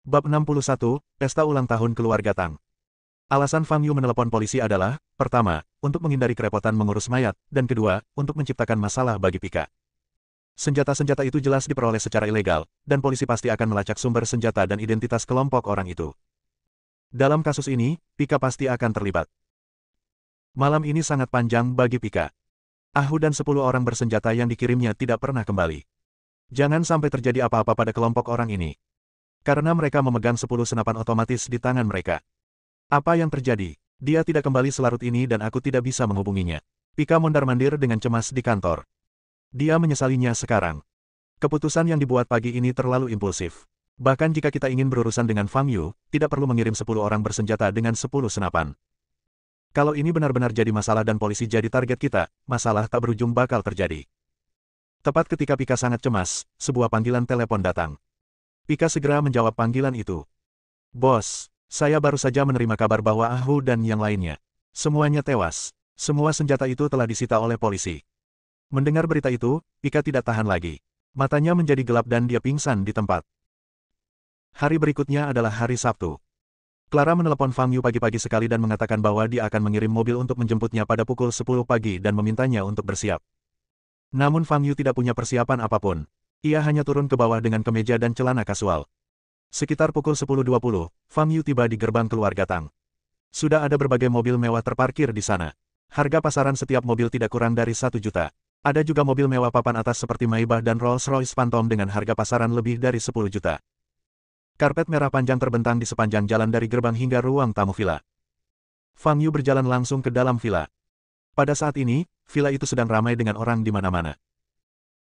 Bab 61, Pesta Ulang Tahun Keluarga Tang. Alasan Fang Yu menelepon polisi adalah, pertama, untuk menghindari kerepotan mengurus mayat, dan kedua, untuk menciptakan masalah bagi Pika. Senjata-senjata itu jelas diperoleh secara ilegal, dan polisi pasti akan melacak sumber senjata dan identitas kelompok orang itu. Dalam kasus ini, Pika pasti akan terlibat. Malam ini sangat panjang bagi Pika. Ahu dan 10 orang bersenjata yang dikirimnya tidak pernah kembali. Jangan sampai terjadi apa-apa pada kelompok orang ini. Karena mereka memegang 10 senapan otomatis di tangan mereka. Apa yang terjadi? Dia tidak kembali selarut ini dan aku tidak bisa menghubunginya. Pika mondar-mandir dengan cemas di kantor. Dia menyesalinya sekarang. Keputusan yang dibuat pagi ini terlalu impulsif. Bahkan jika kita ingin berurusan dengan Fang Yu, tidak perlu mengirim 10 orang bersenjata dengan 10 senapan. Kalau ini benar-benar jadi masalah dan polisi jadi target kita, masalah tak berujung bakal terjadi. Tepat ketika Pika sangat cemas, sebuah panggilan telepon datang. Pika segera menjawab panggilan itu. Bos, saya baru saja menerima kabar bahwa Ahu dan yang lainnya. Semuanya tewas. Semua senjata itu telah disita oleh polisi. Mendengar berita itu, Pika tidak tahan lagi. Matanya menjadi gelap dan dia pingsan di tempat. Hari berikutnya adalah hari Sabtu. Clara menelepon Fang Yu pagi-pagi sekali dan mengatakan bahwa dia akan mengirim mobil untuk menjemputnya pada pukul 10 pagi dan memintanya untuk bersiap. Namun Fang Yu tidak punya persiapan apapun. Ia hanya turun ke bawah dengan kemeja dan celana kasual. Sekitar pukul 10.20, Fang Yu tiba di gerbang keluarga Tang. Sudah ada berbagai mobil mewah terparkir di sana. Harga pasaran setiap mobil tidak kurang dari 1 juta. Ada juga mobil mewah papan atas seperti Maybach dan Rolls-Royce Phantom dengan harga pasaran lebih dari 10 juta. Karpet merah panjang terbentang di sepanjang jalan dari gerbang hingga ruang tamu villa. Fang Yu berjalan langsung ke dalam villa. Pada saat ini, villa itu sedang ramai dengan orang di mana-mana.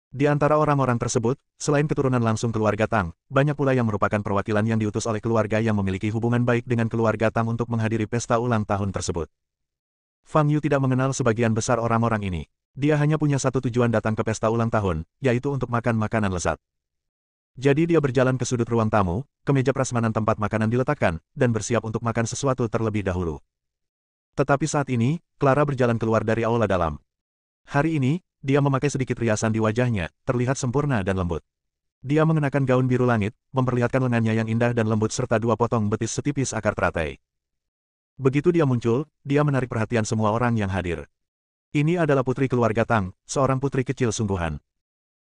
Di antara orang-orang tersebut, selain keturunan langsung keluarga Tang, banyak pula yang merupakan perwakilan yang diutus oleh keluarga yang memiliki hubungan baik dengan keluarga Tang untuk menghadiri pesta ulang tahun tersebut. Fang Yu tidak mengenal sebagian besar orang-orang ini. Dia hanya punya satu tujuan datang ke pesta ulang tahun, yaitu untuk makan makanan lezat. Jadi dia berjalan ke sudut ruang tamu, ke meja prasmanan tempat makanan diletakkan, dan bersiap untuk makan sesuatu terlebih dahulu. Tetapi saat ini, Clara berjalan keluar dari aula dalam. Hari ini, dia memakai sedikit riasan di wajahnya, terlihat sempurna dan lembut. Dia mengenakan gaun biru langit, memperlihatkan lengannya yang indah dan lembut serta 2 potong betis setipis akar teratai. Begitu dia muncul, dia menarik perhatian semua orang yang hadir. Ini adalah putri keluarga Tang, seorang putri kecil sungguhan.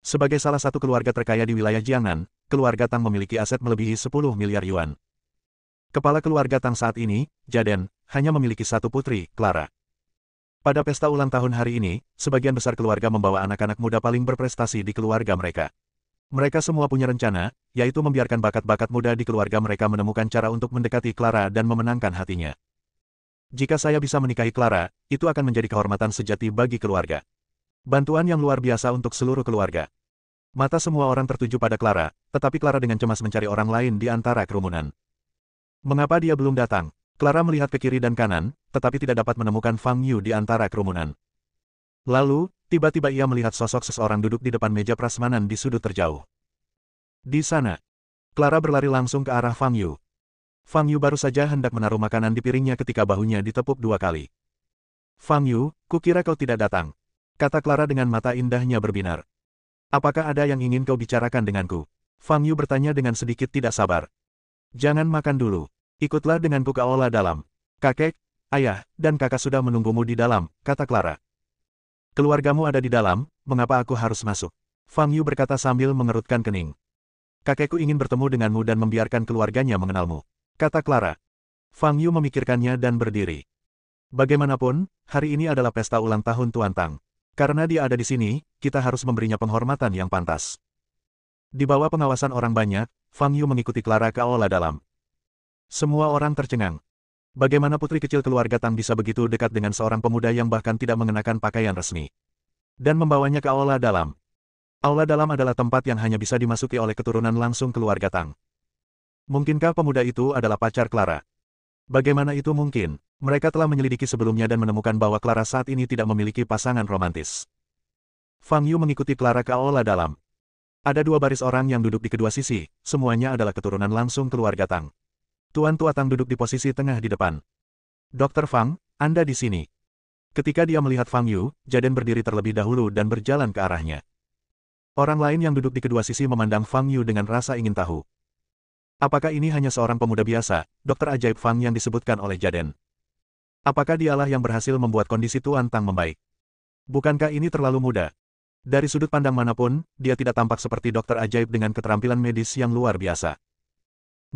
Sebagai salah satu keluarga terkaya di wilayah Jiangnan, keluarga Tang memiliki aset melebihi 10 miliar yuan. Kepala keluarga Tang saat ini, Jaden, hanya memiliki satu putri, Clara. Pada pesta ulang tahun hari ini, sebagian besar keluarga membawa anak-anak muda paling berprestasi di keluarga mereka. Mereka semua punya rencana, yaitu membiarkan bakat-bakat muda di keluarga mereka menemukan cara untuk mendekati Clara dan memenangkan hatinya. Jika saya bisa menikahi Clara, itu akan menjadi kehormatan sejati bagi keluarga. Bantuan yang luar biasa untuk seluruh keluarga. Mata semua orang tertuju pada Clara, tetapi Clara dengan cemas mencari orang lain di antara kerumunan. Mengapa dia belum datang? Clara melihat ke kiri dan kanan, tetapi tidak dapat menemukan Fang Yu di antara kerumunan. Lalu, tiba-tiba ia melihat sosok seseorang duduk di depan meja prasmanan di sudut terjauh. Di sana, Clara berlari langsung ke arah Fang Yu. Fang Yu baru saja hendak menaruh makanan di piringnya ketika bahunya ditepuk 2 kali. Fang Yu, kukira kau tidak datang, kata Clara dengan mata indahnya berbinar. Apakah ada yang ingin kau bicarakan denganku? Fang Yu bertanya dengan sedikit tidak sabar. Jangan makan dulu. Ikutlah denganku ke aula dalam. Kakek, ayah, dan kakak sudah menunggumu di dalam, kata Clara. Keluargamu ada di dalam, mengapa aku harus masuk? Fang Yu berkata sambil mengerutkan kening. Kakekku ingin bertemu denganmu dan membiarkan keluarganya mengenalmu, kata Clara. Fang Yu memikirkannya dan berdiri. Bagaimanapun, hari ini adalah pesta ulang tahun Tuan Tang. Karena dia ada di sini, kita harus memberinya penghormatan yang pantas. Di bawah pengawasan orang banyak, Fang Yu mengikuti Clara ke aula dalam. Semua orang tercengang. Bagaimana putri kecil keluarga Tang bisa begitu dekat dengan seorang pemuda yang bahkan tidak mengenakan pakaian resmi? Dan membawanya ke aula dalam. Aula dalam adalah tempat yang hanya bisa dimasuki oleh keturunan langsung keluarga Tang. Mungkinkah pemuda itu adalah pacar Clara? Bagaimana itu mungkin? Mereka telah menyelidiki sebelumnya dan menemukan bahwa Clara saat ini tidak memiliki pasangan romantis. Fang Yu mengikuti Clara ke aula dalam. Ada 2 baris orang yang duduk di kedua sisi, semuanya adalah keturunan langsung keluarga Tang. Tuan Tua Tang duduk di posisi tengah di depan. Dr. Fang, Anda di sini. Ketika dia melihat Fang Yu, Jaden berdiri terlebih dahulu dan berjalan ke arahnya. Orang lain yang duduk di kedua sisi memandang Fang Yu dengan rasa ingin tahu. Apakah ini hanya seorang pemuda biasa, dokter ajaib Fang yang disebutkan oleh Jaden? Apakah dialah yang berhasil membuat kondisi Tuan Tang membaik? Bukankah ini terlalu mudah? Dari sudut pandang manapun, dia tidak tampak seperti dokter ajaib dengan keterampilan medis yang luar biasa.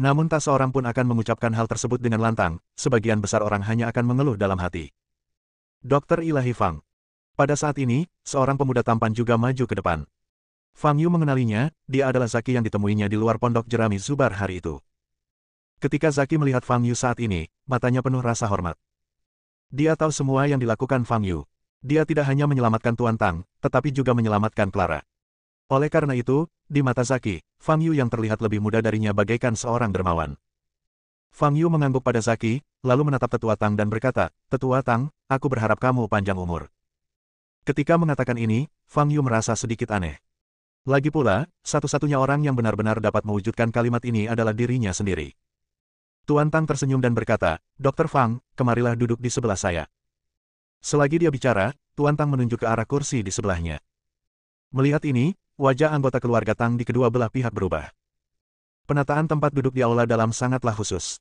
Namun tak seorang pun akan mengucapkan hal tersebut dengan lantang, sebagian besar orang hanya akan mengeluh dalam hati. Dokter Ilahi Fang. Pada saat ini, seorang pemuda tampan juga maju ke depan. Fang Yu mengenalinya, dia adalah Zaki yang ditemuinya di luar pondok jerami Zubar hari itu. Ketika Zaki melihat Fang Yu saat ini, matanya penuh rasa hormat. Dia tahu semua yang dilakukan Fang Yu. Dia tidak hanya menyelamatkan Tuan Tang, tetapi juga menyelamatkan Clara. Oleh karena itu, di mata Zaki, Fang Yu yang terlihat lebih muda darinya bagaikan seorang dermawan. Fang Yu mengangguk pada Zaki, lalu menatap Tetua Tang dan berkata, "Tetua Tang, aku berharap kamu panjang umur." Ketika mengatakan ini, Fang Yu merasa sedikit aneh. Lagi pula, satu-satunya orang yang benar-benar dapat mewujudkan kalimat ini adalah dirinya sendiri. Tuan Tang tersenyum dan berkata, "Dr. Fang, kemarilah duduk di sebelah saya." Selagi dia bicara, Tuan Tang menunjuk ke arah kursi di sebelahnya. Melihat ini, wajah anggota keluarga Tang di kedua belah pihak berubah. Penataan tempat duduk di aula dalam sangatlah khusus.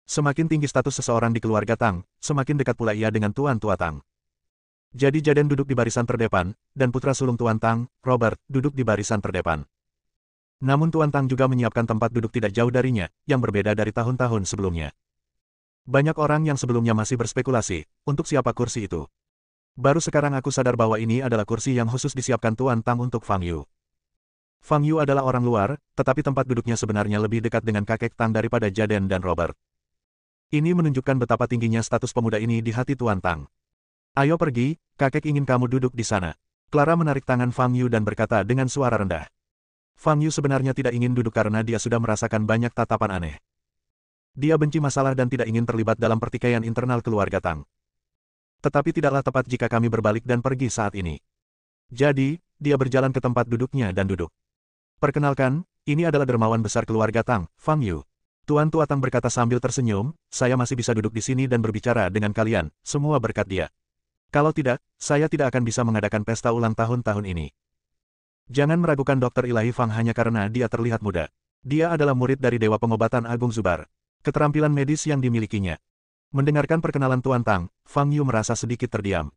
Semakin tinggi status seseorang di keluarga Tang, semakin dekat pula ia dengan Tuan Tua Tang. Jadi Jaden duduk di barisan terdepan, dan putra sulung Tuan Tang, Robert, duduk di barisan terdepan. Namun Tuan Tang juga menyiapkan tempat duduk tidak jauh darinya, yang berbeda dari tahun-tahun sebelumnya. Banyak orang yang sebelumnya masih berspekulasi, untuk siapa kursi itu. Baru sekarang aku sadar bahwa ini adalah kursi yang khusus disiapkan Tuan Tang untuk Fang Yu. Fang Yu adalah orang luar, tetapi tempat duduknya sebenarnya lebih dekat dengan kakek Tang daripada Jaden dan Robert. Ini menunjukkan betapa tingginya status pemuda ini di hati Tuan Tang. "Ayo pergi, kakek ingin kamu duduk di sana." Clara menarik tangan Fang Yu dan berkata dengan suara rendah. Fang Yu sebenarnya tidak ingin duduk karena dia sudah merasakan banyak tatapan aneh. Dia benci masalah dan tidak ingin terlibat dalam pertikaian internal keluarga Tang. Tetapi tidaklah tepat jika kami berbalik dan pergi saat ini. Jadi, dia berjalan ke tempat duduknya dan duduk. "Perkenalkan, ini adalah dermawan besar keluarga Tang, Fang Yu." Tuan Tua Tang berkata sambil tersenyum, "Saya masih bisa duduk di sini dan berbicara dengan kalian, semua berkat dia. Kalau tidak, saya tidak akan bisa mengadakan pesta ulang tahun tahun ini." Jangan meragukan Dokter Ilahi Fang hanya karena dia terlihat muda. Dia adalah murid dari Dewa Pengobatan Agung Zubar. Keterampilan medis yang dimilikinya. Mendengarkan perkenalan Tuan Tang, Fang Yu merasa sedikit terdiam.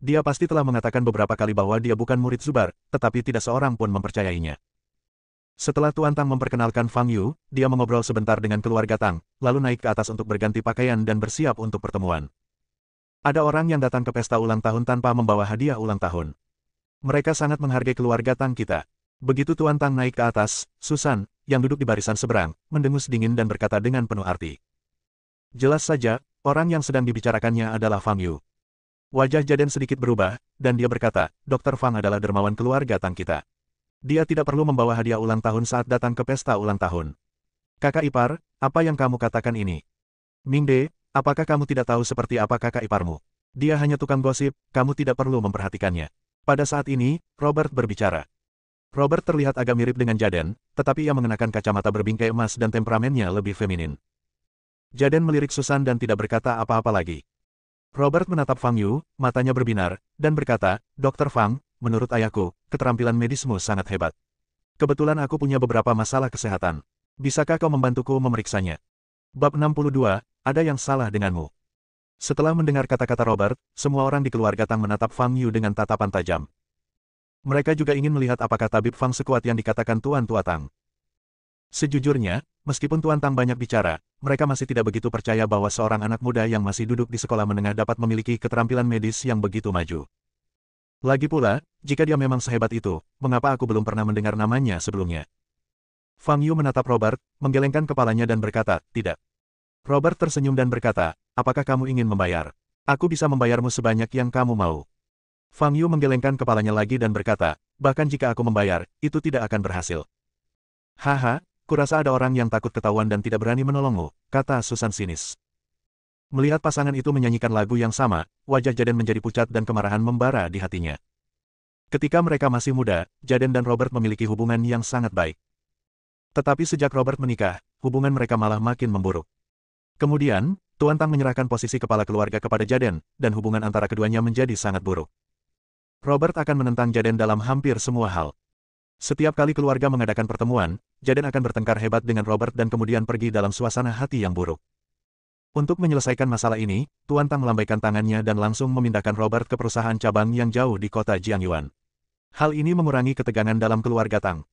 Dia pasti telah mengatakan beberapa kali bahwa dia bukan murid Zubar, tetapi tidak seorang pun mempercayainya. Setelah Tuan Tang memperkenalkan Fang Yu, dia mengobrol sebentar dengan keluarga Tang, lalu naik ke atas untuk berganti pakaian dan bersiap untuk pertemuan. Ada orang yang datang ke pesta ulang tahun tanpa membawa hadiah ulang tahun. Mereka sangat menghargai keluarga Tang kita. Begitu Tuan Tang naik ke atas, Susan, yang duduk di barisan seberang, mendengus dingin dan berkata dengan penuh arti. Jelas saja, orang yang sedang dibicarakannya adalah Fang Yu. Wajah Jaden sedikit berubah, dan dia berkata, "Dr. Fang adalah dermawan keluarga Tang kita. Dia tidak perlu membawa hadiah ulang tahun saat datang ke pesta ulang tahun." "Kakak ipar, apa yang kamu katakan ini?" "Mingde, apakah kamu tidak tahu seperti apa kakak iparmu? Dia hanya tukang gosip, kamu tidak perlu memperhatikannya." Pada saat ini, Robert berbicara. Robert terlihat agak mirip dengan Jaden, tetapi ia mengenakan kacamata berbingkai emas dan temperamennya lebih feminin. Jaden melirik Susan dan tidak berkata apa-apa lagi. Robert menatap Fang Yu, matanya berbinar, dan berkata, "Dr. Fang, menurut ayahku, keterampilan medismu sangat hebat. Kebetulan aku punya beberapa masalah kesehatan. Bisakah kau membantuku memeriksanya?" Bab 62, ada yang salah denganmu. Setelah mendengar kata-kata Robert, semua orang di keluarga Tang menatap Fang Yu dengan tatapan tajam. Mereka juga ingin melihat apakah tabib Fang sekuat yang dikatakan Tuan Tua Tang. Sejujurnya, meskipun Tuan Tang banyak bicara, mereka masih tidak begitu percaya bahwa seorang anak muda yang masih duduk di sekolah menengah dapat memiliki keterampilan medis yang begitu maju. Lagi pula, jika dia memang sehebat itu, mengapa aku belum pernah mendengar namanya sebelumnya? Fang Yu menatap Robert, menggelengkan kepalanya dan berkata, "Tidak." Robert tersenyum dan berkata, "Apakah kamu ingin membayar? Aku bisa membayarmu sebanyak yang kamu mau." Fang Yu menggelengkan kepalanya lagi dan berkata, "Bahkan jika aku membayar, itu tidak akan berhasil." "Haha, kurasa ada orang yang takut ketahuan dan tidak berani menolongmu," kata Susan sinis. Melihat pasangan itu menyanyikan lagu yang sama, wajah Jaden menjadi pucat dan kemarahan membara di hatinya. Ketika mereka masih muda, Jaden dan Robert memiliki hubungan yang sangat baik. Tetapi sejak Robert menikah, hubungan mereka malah makin memburuk. Kemudian, Tuan Tang menyerahkan posisi kepala keluarga kepada Jaden, dan hubungan antara keduanya menjadi sangat buruk. Robert akan menentang Jaden dalam hampir semua hal. Setiap kali keluarga mengadakan pertemuan, Jaden akan bertengkar hebat dengan Robert dan kemudian pergi dalam suasana hati yang buruk. Untuk menyelesaikan masalah ini, Tuan Tang melambaikan tangannya dan langsung memindahkan Robert ke perusahaan cabang yang jauh di kota Jiangyuan. Hal ini mengurangi ketegangan dalam keluarga Tang.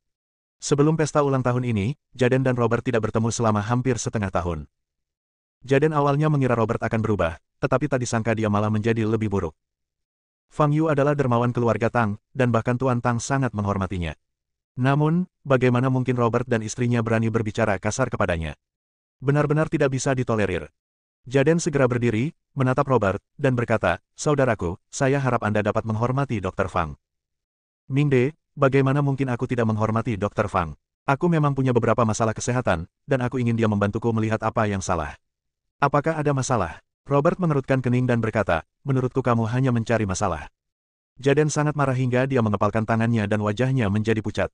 Sebelum pesta ulang tahun ini, Jaden dan Robert tidak bertemu selama hampir setengah tahun. Jaden awalnya mengira Robert akan berubah, tetapi tak disangka dia malah menjadi lebih buruk. Fang Yu adalah dermawan keluarga Tang, dan bahkan Tuan Tang sangat menghormatinya. Namun, bagaimana mungkin Robert dan istrinya berani berbicara kasar kepadanya? Benar-benar tidak bisa ditolerir. Jaden segera berdiri, menatap Robert, dan berkata, "Saudaraku, saya harap Anda dapat menghormati Dr. Fang." "Mingde, bagaimana mungkin aku tidak menghormati Dr. Fang? Aku memang punya beberapa masalah kesehatan, dan aku ingin dia membantuku melihat apa yang salah." "Apakah ada masalah?" Robert mengerutkan kening dan berkata, "Menurutku kamu hanya mencari masalah." Jaden sangat marah hingga dia mengepalkan tangannya dan wajahnya menjadi pucat.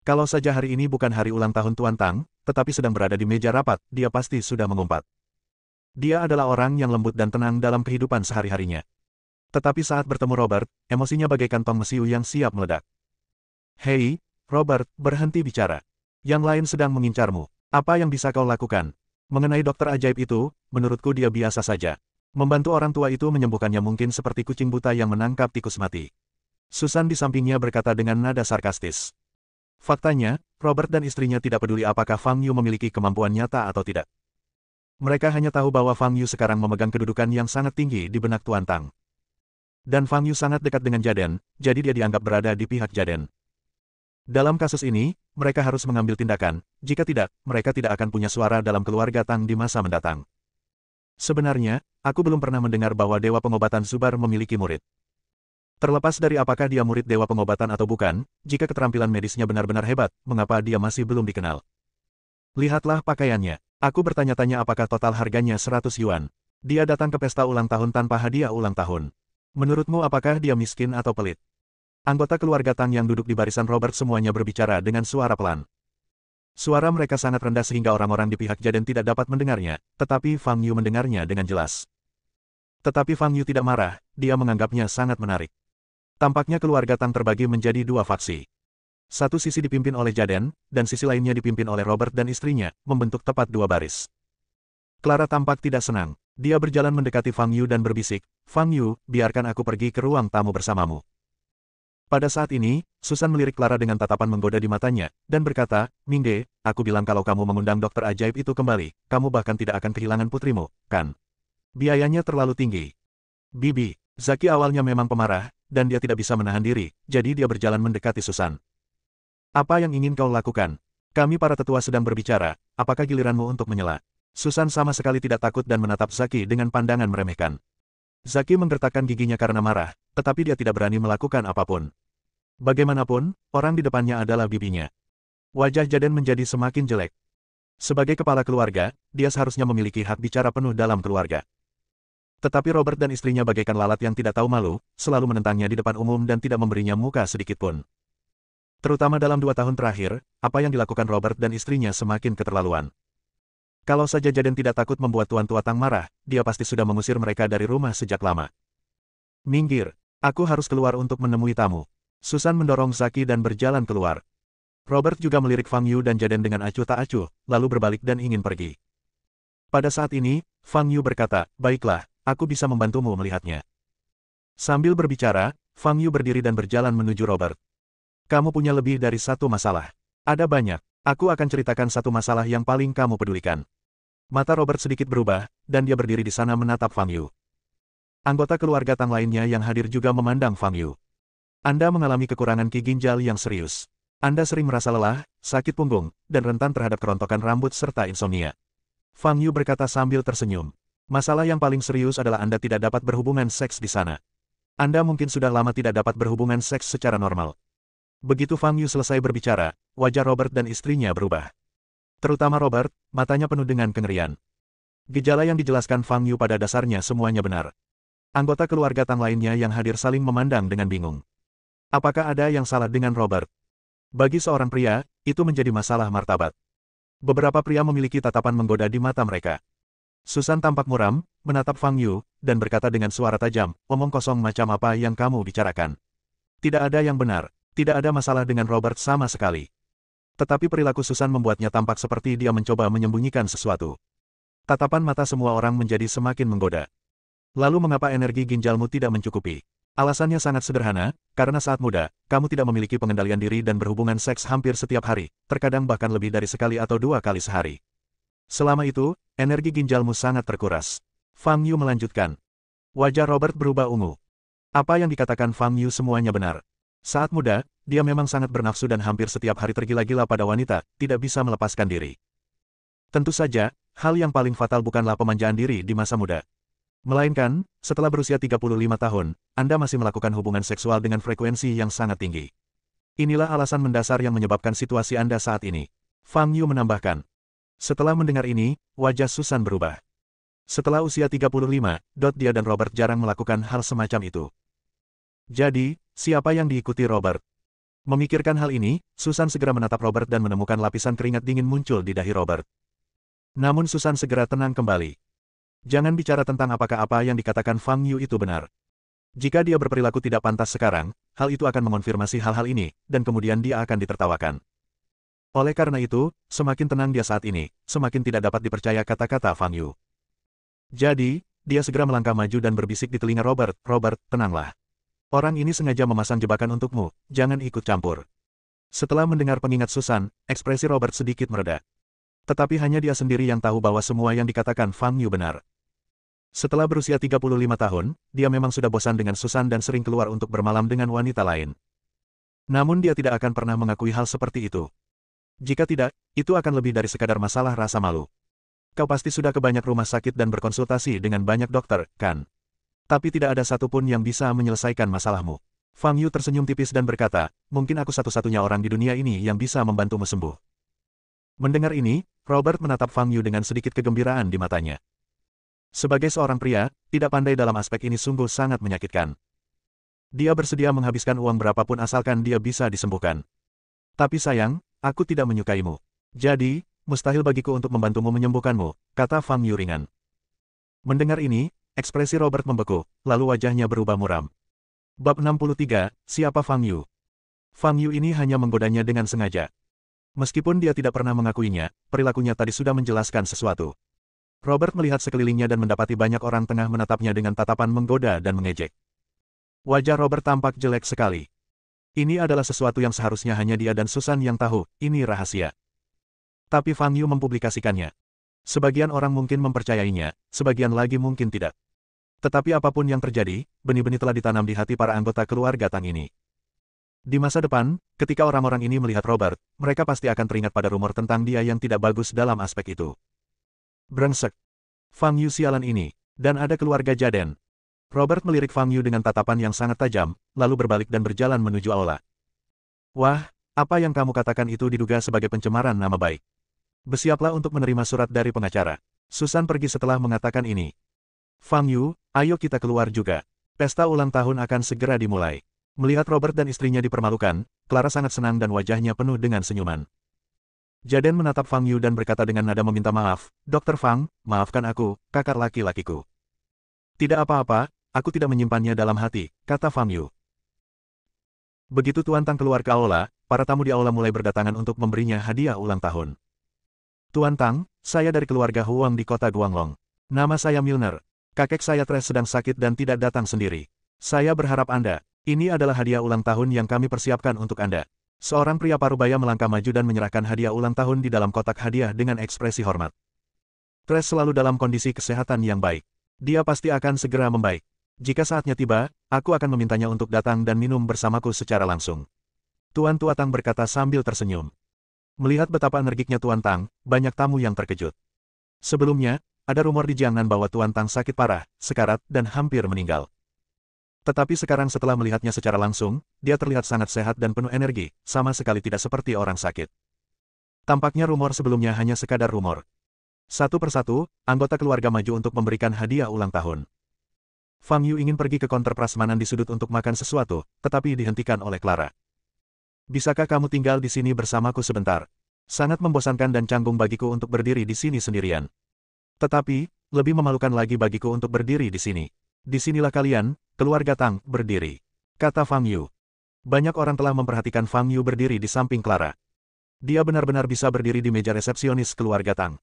Kalau saja hari ini bukan hari ulang tahun Tuan Tang, tetapi sedang berada di meja rapat, dia pasti sudah mengumpat. Dia adalah orang yang lembut dan tenang dalam kehidupan sehari-harinya. Tetapi saat bertemu Robert, emosinya bagaikan tong mesiu yang siap meledak. "Hei, Robert, berhenti bicara. Yang lain sedang mengincarmu. Apa yang bisa kau lakukan?" "Mengenai dokter ajaib itu, menurutku dia biasa saja. Membantu orang tua itu menyembuhkannya mungkin seperti kucing buta yang menangkap tikus mati." Susan di sampingnya berkata dengan nada sarkastis. Faktanya, Robert dan istrinya tidak peduli apakah Fang Yu memiliki kemampuan nyata atau tidak. Mereka hanya tahu bahwa Fang Yu sekarang memegang kedudukan yang sangat tinggi di benak Tuan Tang. Dan Fang Yu sangat dekat dengan Jaden, jadi dia dianggap berada di pihak Jaden. Dalam kasus ini, mereka harus mengambil tindakan, jika tidak, mereka tidak akan punya suara dalam keluarga Tang di masa mendatang. Sebenarnya, aku belum pernah mendengar bahwa Dewa Pengobatan Zubar memiliki murid. Terlepas dari apakah dia murid Dewa Pengobatan atau bukan, jika keterampilan medisnya benar-benar hebat, mengapa dia masih belum dikenal? Lihatlah pakaiannya. Aku bertanya-tanya apakah total harganya 100 yuan. Dia datang ke pesta ulang tahun tanpa hadiah ulang tahun. Menurutmu apakah dia miskin atau pelit? Anggota keluarga Tang yang duduk di barisan Robert semuanya berbicara dengan suara pelan. Suara mereka sangat rendah sehingga orang-orang di pihak Jaden tidak dapat mendengarnya, tetapi Fang Yu mendengarnya dengan jelas. Tetapi Fang Yu tidak marah, dia menganggapnya sangat menarik. Tampaknya keluarga Tang terbagi menjadi dua faksi. Satu sisi dipimpin oleh Jaden, dan sisi lainnya dipimpin oleh Robert dan istrinya, membentuk tepat dua baris. Clara tampak tidak senang. Dia berjalan mendekati Fang Yu dan berbisik, "Fang Yu, biarkan aku pergi ke ruang tamu bersamamu." Pada saat ini, Susan melirik Clara dengan tatapan menggoda di matanya, dan berkata, "Mingde, aku bilang kalau kamu mengundang dokter ajaib itu kembali, kamu bahkan tidak akan kehilangan putrimu, kan? Biayanya terlalu tinggi." "Bibi." Zaki awalnya memang pemarah, dan dia tidak bisa menahan diri, jadi dia berjalan mendekati Susan. "Apa yang ingin kau lakukan? Kami para tetua sedang berbicara, apakah giliranmu untuk menyela?" Susan sama sekali tidak takut dan menatap Zaki dengan pandangan meremehkan. Zaki menggertakkan giginya karena marah, tetapi dia tidak berani melakukan apapun. Bagaimanapun, orang di depannya adalah bibinya. Wajah Jaden menjadi semakin jelek. Sebagai kepala keluarga, dia seharusnya memiliki hak bicara penuh dalam keluarga. Tetapi Robert dan istrinya bagaikan lalat yang tidak tahu malu, selalu menentangnya di depan umum dan tidak memberinya muka sedikitpun. Terutama dalam 2 tahun terakhir, apa yang dilakukan Robert dan istrinya semakin keterlaluan. Kalau saja Jaden tidak takut membuat Tuan Tua Tang marah, dia pasti sudah mengusir mereka dari rumah sejak lama. "Minggir, aku harus keluar untuk menemui tamu." Susan mendorong Zaki dan berjalan keluar. Robert juga melirik Fang Yu dan Jaden dengan acuh tak acuh, lalu berbalik dan ingin pergi. Pada saat ini, Fang Yu berkata, "Baiklah, aku bisa membantumu melihatnya." Sambil berbicara, Fang Yu berdiri dan berjalan menuju Robert. "Kamu punya lebih dari satu masalah." "Ada banyak. Aku akan ceritakan satu masalah yang paling kamu pedulikan." Mata Robert sedikit berubah, dan dia berdiri di sana menatap Fang Yu. Anggota keluarga Tang lainnya yang hadir juga memandang Fang Yu. "Anda mengalami kekurangan ki ginjal yang serius. Anda sering merasa lelah, sakit punggung, dan rentan terhadap kerontokan rambut serta insomnia." Fang Yu berkata sambil tersenyum. "Masalah yang paling serius adalah Anda tidak dapat berhubungan seks di sana. Anda mungkin sudah lama tidak dapat berhubungan seks secara normal." Begitu Fang Yu selesai berbicara, wajah Robert dan istrinya berubah. Terutama Robert, matanya penuh dengan kengerian. Gejala yang dijelaskan Fang Yu pada dasarnya semuanya benar. Anggota keluarga Tang lainnya yang hadir saling memandang dengan bingung. Apakah ada yang salah dengan Robert? Bagi seorang pria, itu menjadi masalah martabat. Beberapa pria memiliki tatapan menggoda di mata mereka. Susan tampak muram, menatap Fang Yu, dan berkata dengan suara tajam, "Omong kosong macam apa yang kamu bicarakan? Tidak ada yang benar. Tidak ada masalah dengan Robert sama sekali. Tetapi perilaku Susan membuatnya tampak seperti dia mencoba menyembunyikan sesuatu. Tatapan mata semua orang menjadi semakin menggoda. Lalu mengapa energi ginjalmu tidak mencukupi? Alasannya sangat sederhana, karena saat muda, kamu tidak memiliki pengendalian diri dan berhubungan seks hampir setiap hari, terkadang bahkan lebih dari sekali atau 2 kali sehari. Selama itu, energi ginjalmu sangat terkuras. Fang Yu melanjutkan. Wajah Robert berubah ungu. Apa yang dikatakan Fang Yu semuanya benar. Saat muda, dia memang sangat bernafsu dan hampir setiap hari tergila-gila pada wanita, tidak bisa melepaskan diri. Tentu saja, hal yang paling fatal bukanlah pemanjaan diri di masa muda. Melainkan, setelah berusia 35 tahun, Anda masih melakukan hubungan seksual dengan frekuensi yang sangat tinggi. Inilah alasan mendasar yang menyebabkan situasi Anda saat ini. Fang Yu menambahkan. Setelah mendengar ini, wajah Susan berubah. Setelah usia 35, dia dan Robert jarang melakukan hal semacam itu. Jadi, siapa yang diikuti Robert? Memikirkan hal ini, Susan segera menatap Robert dan menemukan lapisan keringat dingin muncul di dahi Robert. Namun Susan segera tenang kembali. Jangan bicara tentang apakah apa yang dikatakan Fang Yu itu benar. Jika dia berperilaku tidak pantas sekarang, hal itu akan mengonfirmasi hal-hal ini, dan kemudian dia akan ditertawakan. Oleh karena itu, semakin tenang dia saat ini, semakin tidak dapat dipercaya kata-kata Fang Yu. Jadi, dia segera melangkah maju dan berbisik di telinga Robert, Robert, tenanglah. Orang ini sengaja memasang jebakan untukmu, jangan ikut campur. Setelah mendengar pengingat Susan, ekspresi Robert sedikit mereda. Tetapi hanya dia sendiri yang tahu bahwa semua yang dikatakan Fang Yu benar. Setelah berusia 35 tahun, dia memang sudah bosan dengan Susan dan sering keluar untuk bermalam dengan wanita lain. Namun dia tidak akan pernah mengakui hal seperti itu. Jika tidak, itu akan lebih dari sekadar masalah rasa malu. Kau pasti sudah ke banyak rumah sakit dan berkonsultasi dengan banyak dokter, kan? Tapi tidak ada satupun yang bisa menyelesaikan masalahmu. Fang Yu tersenyum tipis dan berkata, mungkin aku satu-satunya orang di dunia ini yang bisa membantumu sembuh. Mendengar ini, Robert menatap Fang Yu dengan sedikit kegembiraan di matanya. Sebagai seorang pria, tidak pandai dalam aspek ini sungguh sangat menyakitkan. Dia bersedia menghabiskan uang berapapun asalkan dia bisa disembuhkan. Tapi sayang, aku tidak menyukaimu. Jadi, mustahil bagiku untuk membantumu menyembuhkanmu, kata Fang Yu ringan. Mendengar ini, ekspresi Robert membeku, lalu wajahnya berubah muram. Bab 63, Siapa Fang Yu? Fang Yu ini hanya menggodanya dengan sengaja. Meskipun dia tidak pernah mengakuinya, perilakunya tadi sudah menjelaskan sesuatu. Robert melihat sekelilingnya dan mendapati banyak orang tengah menatapnya dengan tatapan menggoda dan mengejek. Wajah Robert tampak jelek sekali. Ini adalah sesuatu yang seharusnya hanya dia dan Susan yang tahu, ini rahasia. Tapi Fang Yu mempublikasikannya. Sebagian orang mungkin mempercayainya, sebagian lagi mungkin tidak. Tetapi apapun yang terjadi, benih-benih telah ditanam di hati para anggota keluarga Tang ini. Di masa depan, ketika orang-orang ini melihat Robert, mereka pasti akan teringat pada rumor tentang dia yang tidak bagus dalam aspek itu. Brengsek. Fang Yu sialan ini. Dan ada keluarga Jaden. Robert melirik Fang Yu dengan tatapan yang sangat tajam, lalu berbalik dan berjalan menuju aula. Wah, apa yang kamu katakan itu diduga sebagai pencemaran nama baik. Bersiaplah untuk menerima surat dari pengacara. Susan pergi setelah mengatakan ini. Fang Yu, ayo kita keluar juga. Pesta ulang tahun akan segera dimulai. Melihat Robert dan istrinya dipermalukan, Clara sangat senang dan wajahnya penuh dengan senyuman. Jaden menatap Fang Yu dan berkata dengan nada meminta maaf, Dr. Fang, maafkan aku, kakak laki-lakiku. Tidak apa-apa, aku tidak menyimpannya dalam hati, kata Fang Yu. Begitu Tuan Tang keluar ke aula, para tamu di aula mulai berdatangan untuk memberinya hadiah ulang tahun. Tuan Tang, saya dari keluarga Huang di kota Guanglong. Nama saya Milner. Kakek saya Tres sedang sakit dan tidak datang sendiri. Saya berharap ini adalah hadiah ulang tahun yang kami persiapkan untuk Anda. Seorang pria parubaya melangkah maju dan menyerahkan hadiah ulang tahun di dalam kotak hadiah dengan ekspresi hormat. Tres selalu dalam kondisi kesehatan yang baik. Dia pasti akan segera membaik. Jika saatnya tiba, aku akan memintanya untuk datang dan minum bersamaku secara langsung. Tuan Tua Tang berkata sambil tersenyum. Melihat betapa energiknya Tuan Tang, banyak tamu yang terkejut. Sebelumnya, ada rumor di Jiangnan bahwa Tuan Tang sakit parah, sekarat, dan hampir meninggal. Tetapi sekarang setelah melihatnya secara langsung, dia terlihat sangat sehat dan penuh energi, sama sekali tidak seperti orang sakit. Tampaknya rumor sebelumnya hanya sekadar rumor. Satu persatu, anggota keluarga maju untuk memberikan hadiah ulang tahun. Fang Yu ingin pergi ke konter prasmanan di sudut untuk makan sesuatu, tetapi dihentikan oleh Clara. Bisakah kamu tinggal di sini bersamaku sebentar? Sangat membosankan dan canggung bagiku untuk berdiri di sini sendirian. Tetapi, lebih memalukan lagi bagiku untuk berdiri di sini. Disinilah kalian, keluarga Tang, berdiri. Kata Fang Yu. Banyak orang telah memperhatikan Fang Yu berdiri di samping Clara. Dia benar-benar bisa berdiri di meja resepsionis keluarga Tang.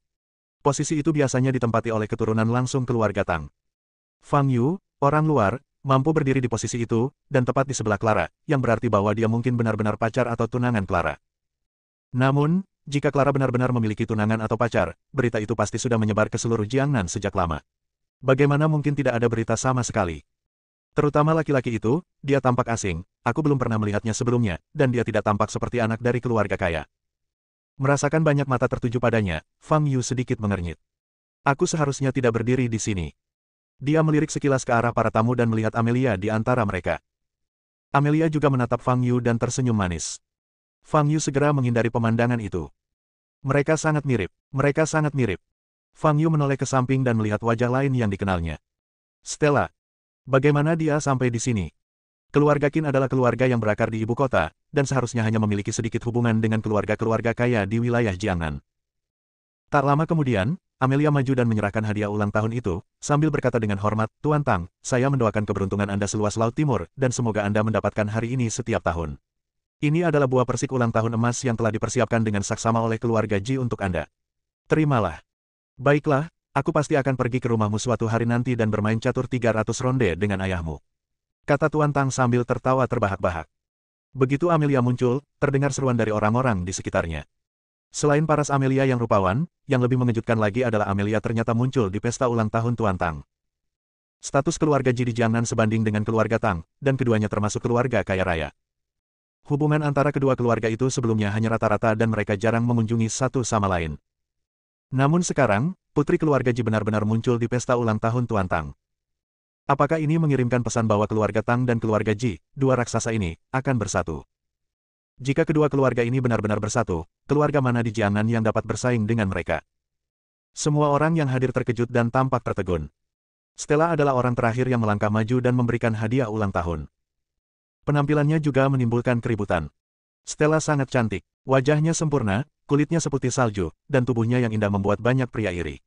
Posisi itu biasanya ditempati oleh keturunan langsung keluarga Tang. Fang Yu, orang luar, mampu berdiri di posisi itu, dan tepat di sebelah Clara, yang berarti bahwa dia mungkin benar-benar pacar atau tunangan Clara. Namun, jika Clara benar-benar memiliki tunangan atau pacar, berita itu pasti sudah menyebar ke seluruh Jiangnan sejak lama. Bagaimana mungkin tidak ada berita sama sekali? Terutama laki-laki itu, dia tampak asing, aku belum pernah melihatnya sebelumnya, dan dia tidak tampak seperti anak dari keluarga kaya. Merasakan banyak mata tertuju padanya, Fang Yu sedikit mengernyit. Aku seharusnya tidak berdiri di sini. Dia melirik sekilas ke arah para tamu dan melihat Amelia di antara mereka. Amelia juga menatap Fang Yu dan tersenyum manis. Fang Yu segera menghindari pemandangan itu. Mereka sangat mirip. Mereka sangat mirip. Fang Yu menoleh ke samping dan melihat wajah lain yang dikenalnya. Stella. Bagaimana dia sampai di sini? Keluarga Qin adalah keluarga yang berakar di ibu kota, dan seharusnya hanya memiliki sedikit hubungan dengan keluarga-keluarga kaya di wilayah Jiangnan. Tak lama kemudian, Amelia maju dan menyerahkan hadiah ulang tahun itu, sambil berkata dengan hormat, Tuan Tang, saya mendoakan keberuntungan Anda seluas Laut Timur, dan semoga Anda mendapatkan hari ini setiap tahun. Ini adalah buah persik ulang tahun emas yang telah dipersiapkan dengan saksama oleh keluarga Ji untuk Anda. Terimalah. Baiklah, aku pasti akan pergi ke rumahmu suatu hari nanti dan bermain catur 300 ronde dengan ayahmu. Kata Tuan Tang sambil tertawa terbahak-bahak. Begitu Amelia muncul, terdengar seruan dari orang-orang di sekitarnya. Selain paras Amelia yang rupawan, yang lebih mengejutkan lagi adalah Amelia ternyata muncul di pesta ulang tahun Tuan Tang. Status keluarga Ji di Jiangnan sebanding dengan keluarga Tang, dan keduanya termasuk keluarga kaya raya. Hubungan antara kedua keluarga itu sebelumnya hanya rata-rata dan mereka jarang mengunjungi satu sama lain. Namun sekarang, putri keluarga Ji benar-benar muncul di pesta ulang tahun Tuan Tang. Apakah ini mengirimkan pesan bahwa keluarga Tang dan keluarga Ji, dua raksasa ini, akan bersatu? Jika kedua keluarga ini benar-benar bersatu, keluarga mana di Jiangnan yang dapat bersaing dengan mereka? Semua orang yang hadir terkejut dan tampak tertegun. Stella adalah orang terakhir yang melangkah maju dan memberikan hadiah ulang tahun. Penampilannya juga menimbulkan keributan. Stella sangat cantik, wajahnya sempurna, kulitnya seputih salju, dan tubuhnya yang indah membuat banyak pria iri.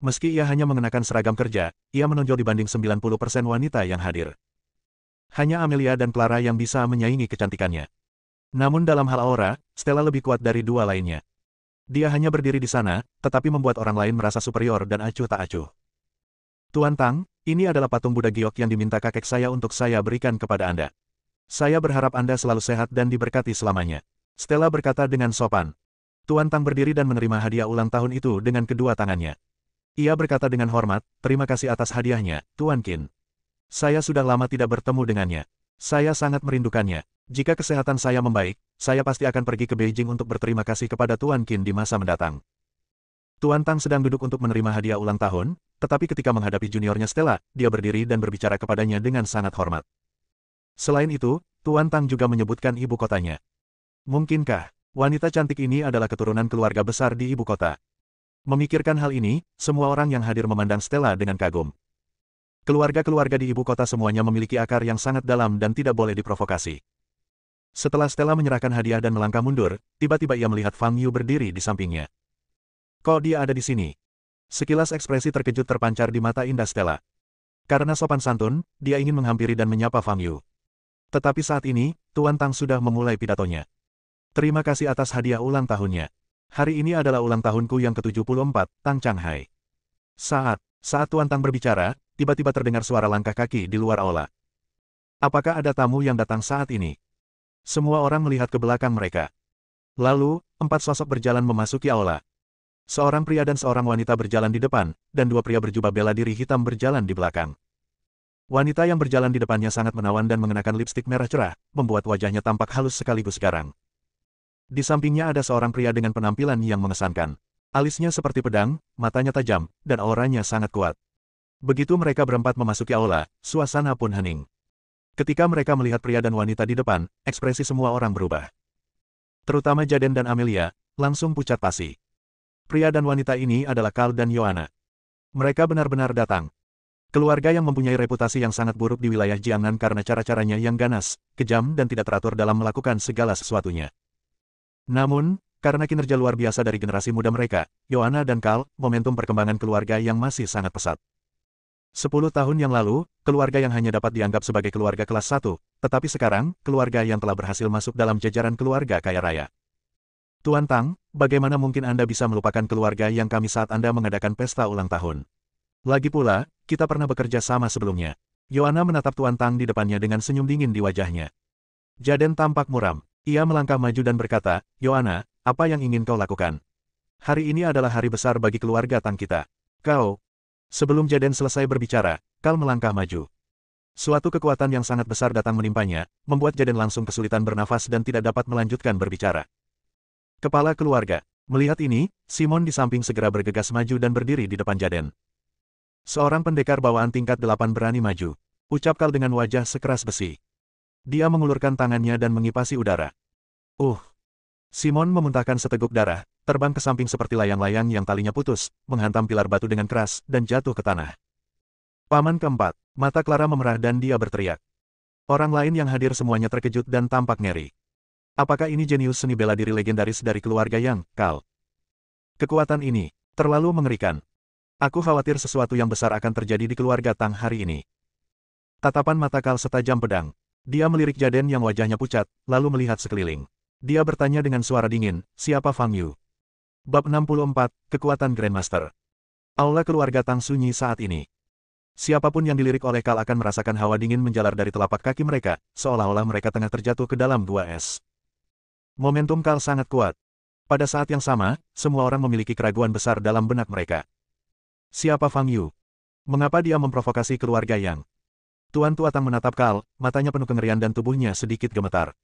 Meski ia hanya mengenakan seragam kerja, ia menonjol dibanding 90% wanita yang hadir. Hanya Amelia dan Clara yang bisa menyaingi kecantikannya. Namun dalam hal aura, Stella lebih kuat dari dua lainnya. Dia hanya berdiri di sana, tetapi membuat orang lain merasa superior dan acuh tak acuh. Tuan Tang, ini adalah patung Buddha Giok yang diminta kakek saya untuk saya berikan kepada Anda. Saya berharap Anda selalu sehat dan diberkati selamanya. Stella berkata dengan sopan. Tuan Tang berdiri dan menerima hadiah ulang tahun itu dengan kedua tangannya. Ia berkata dengan hormat, terima kasih atas hadiahnya, Tuan Qin. Saya sudah lama tidak bertemu dengannya. Saya sangat merindukannya. Jika kesehatan saya membaik, saya pasti akan pergi ke Beijing untuk berterima kasih kepada Tuan Qin di masa mendatang. Tuan Tang sedang duduk untuk menerima hadiah ulang tahun, tetapi ketika menghadapi juniornya Stella, dia berdiri dan berbicara kepadanya dengan sangat hormat. Selain itu, Tuan Tang juga menyebutkan ibu kotanya. Mungkinkah wanita cantik ini adalah keturunan keluarga besar di ibu kota? Memikirkan hal ini, semua orang yang hadir memandang Stella dengan kagum. Keluarga-keluarga di ibu kota semuanya memiliki akar yang sangat dalam dan tidak boleh diprovokasi. Setelah Stella menyerahkan hadiah dan melangkah mundur, tiba-tiba ia melihat Fang Yu berdiri di sampingnya. Kok dia ada di sini? Sekilas ekspresi terkejut terpancar di mata indah Stella. Karena sopan santun, dia ingin menghampiri dan menyapa Fang Yu. Tetapi saat ini, Tuan Tang sudah memulai pidatonya. Terima kasih atas hadiah ulang tahunnya. Hari ini adalah ulang tahunku yang ke-74, Tang Changhai. Saat Tuan Tang berbicara, tiba-tiba terdengar suara langkah kaki di luar aula. Apakah ada tamu yang datang saat ini? Semua orang melihat ke belakang mereka. Lalu, 4 sosok berjalan memasuki aula. Seorang pria dan seorang wanita berjalan di depan, dan 2 pria berjubah bela diri hitam berjalan di belakang. Wanita yang berjalan di depannya sangat menawan dan mengenakan lipstik merah cerah, membuat wajahnya tampak halus sekaligus garang. Di sampingnya ada seorang pria dengan penampilan yang mengesankan. Alisnya seperti pedang, matanya tajam, dan auranya sangat kuat. Begitu mereka berempat memasuki aula, suasana pun hening. Ketika mereka melihat pria dan wanita di depan, ekspresi semua orang berubah. Terutama Jaden dan Amelia, langsung pucat pasi. Pria dan wanita ini adalah Carl dan Yohana. Mereka benar-benar datang. Keluarga yang mempunyai reputasi yang sangat buruk di wilayah Jiangnan karena cara-caranya yang ganas, kejam dan tidak teratur dalam melakukan segala sesuatunya. Namun, karena kinerja luar biasa dari generasi muda mereka, Yohana dan Carl, momentum perkembangan keluarga yang masih sangat pesat. 10 tahun yang lalu, keluarga yang hanya dapat dianggap sebagai keluarga kelas 1, tetapi sekarang, keluarga yang telah berhasil masuk dalam jajaran keluarga kaya raya. Tuan Tang, bagaimana mungkin Anda bisa melupakan keluarga yang kami saat Anda mengadakan pesta ulang tahun? Lagi pula, kita pernah bekerja sama sebelumnya. Yoana menatap Tuan Tang di depannya dengan senyum dingin di wajahnya. Jaden tampak muram. Ia melangkah maju dan berkata, Yoana, apa yang ingin kau lakukan? Hari ini adalah hari besar bagi keluarga Tang kita. Kau. Sebelum Jaden selesai berbicara, Kal melangkah maju. Suatu kekuatan yang sangat besar datang menimpanya, membuat Jaden langsung kesulitan bernafas dan tidak dapat melanjutkan berbicara. Kepala keluarga. Melihat ini, Simon di samping segera bergegas maju dan berdiri di depan Jaden. Seorang pendekar bawaan tingkat 8 berani maju. Ucap Kal dengan wajah sekeras besi. Dia mengulurkan tangannya dan mengipasi udara. Simon memuntahkan seteguk darah, terbang ke samping seperti layang-layang yang talinya putus, menghantam pilar batu dengan keras, dan jatuh ke tanah. Paman keempat, mata Clara memerah dan dia berteriak. Orang lain yang hadir semuanya terkejut dan tampak ngeri. Apakah ini jenius seni bela diri legendaris dari keluarga Yang, Kal? Kekuatan ini terlalu mengerikan. Aku khawatir sesuatu yang besar akan terjadi di keluarga Tang hari ini. Tatapan mata Kal setajam pedang. Dia melirik Jaden yang wajahnya pucat, lalu melihat sekeliling. Dia bertanya dengan suara dingin, siapa Fang Yu? Bab 64, Kekuatan Grandmaster. Aula keluarga Tang sunyi saat ini. Siapapun yang dilirik oleh Kal akan merasakan hawa dingin menjalar dari telapak kaki mereka, seolah-olah mereka tengah terjatuh ke dalam gua es. Momentum Kal sangat kuat. Pada saat yang sama, semua orang memiliki keraguan besar dalam benak mereka. Siapa Fang Yu? Mengapa dia memprovokasi keluarga Yang? Tuan Tua Tang menatap Kal, matanya penuh kengerian dan tubuhnya sedikit gemetar.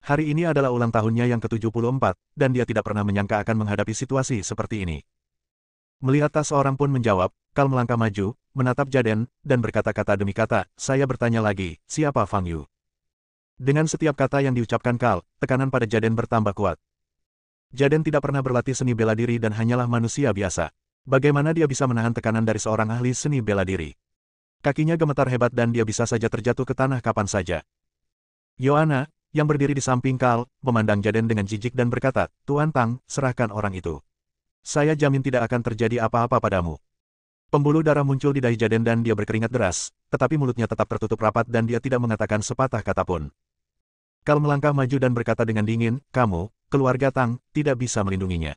Hari ini adalah ulang tahunnya yang ke-74, dan dia tidak pernah menyangka akan menghadapi situasi seperti ini. Melihat tak seorang pun menjawab, Kal melangkah maju, menatap Jaden, dan berkata-kata demi kata, saya bertanya lagi, siapa Fang Yu? Dengan setiap kata yang diucapkan Kal, tekanan pada Jaden bertambah kuat. Jaden tidak pernah berlatih seni bela diri dan hanyalah manusia biasa. Bagaimana dia bisa menahan tekanan dari seorang ahli seni bela diri? Kakinya gemetar hebat dan dia bisa saja terjatuh ke tanah kapan saja. Yoana, yang berdiri di samping Kal, memandang Jaden dengan jijik dan berkata, Tuan Tang, serahkan orang itu. Saya jamin tidak akan terjadi apa-apa padamu. Pembuluh darah muncul di dahi Jaden dan dia berkeringat deras, tetapi mulutnya tetap tertutup rapat dan dia tidak mengatakan sepatah kata pun. Kal melangkah maju dan berkata dengan dingin, kamu, keluarga Tang, tidak bisa melindunginya.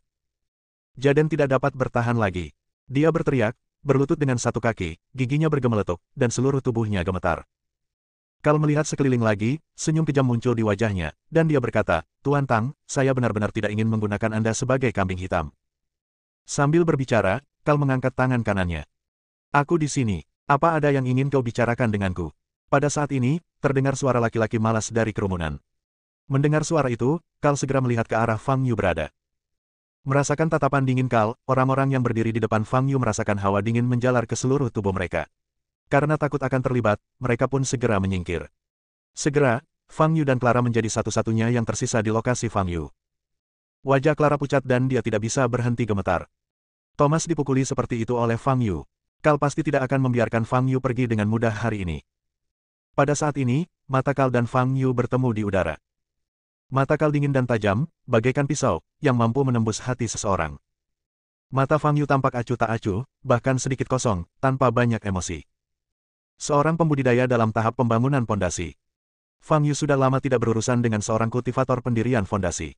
Jaden tidak dapat bertahan lagi. Dia berteriak, berlutut dengan satu kaki, giginya bergemeletuk, dan seluruh tubuhnya gemetar. Kal melihat sekeliling lagi, senyum kejam muncul di wajahnya, dan dia berkata, Tuan Tang, saya benar-benar tidak ingin menggunakan Anda sebagai kambing hitam. Sambil berbicara, Kal mengangkat tangan kanannya. Aku di sini. Apa ada yang ingin kau bicarakan denganku? Pada saat ini, terdengar suara laki-laki malas dari kerumunan. Mendengar suara itu, Kal segera melihat ke arah Fang Yu berada. Merasakan tatapan dingin Kal, orang-orang yang berdiri di depan Fang Yu merasakan hawa dingin menjalar ke seluruh tubuh mereka. Karena takut akan terlibat, mereka pun segera menyingkir. Segera, Fang Yu dan Clara menjadi satu-satunya yang tersisa di lokasi Fang Yu. Wajah Clara pucat dan dia tidak bisa berhenti gemetar. Thomas dipukuli seperti itu oleh Fang Yu. Kal pasti tidak akan membiarkan Fang Yu pergi dengan mudah hari ini. Pada saat ini, mata Kal dan Fang Yu bertemu di udara. Mata Kal dingin dan tajam, bagaikan pisau, yang mampu menembus hati seseorang. Mata Fang Yu tampak acuh tak acuh, bahkan sedikit kosong, tanpa banyak emosi. Seorang pembudidaya dalam tahap pembangunan fondasi. Fang Yu sudah lama tidak berurusan dengan seorang kultivator pendirian fondasi.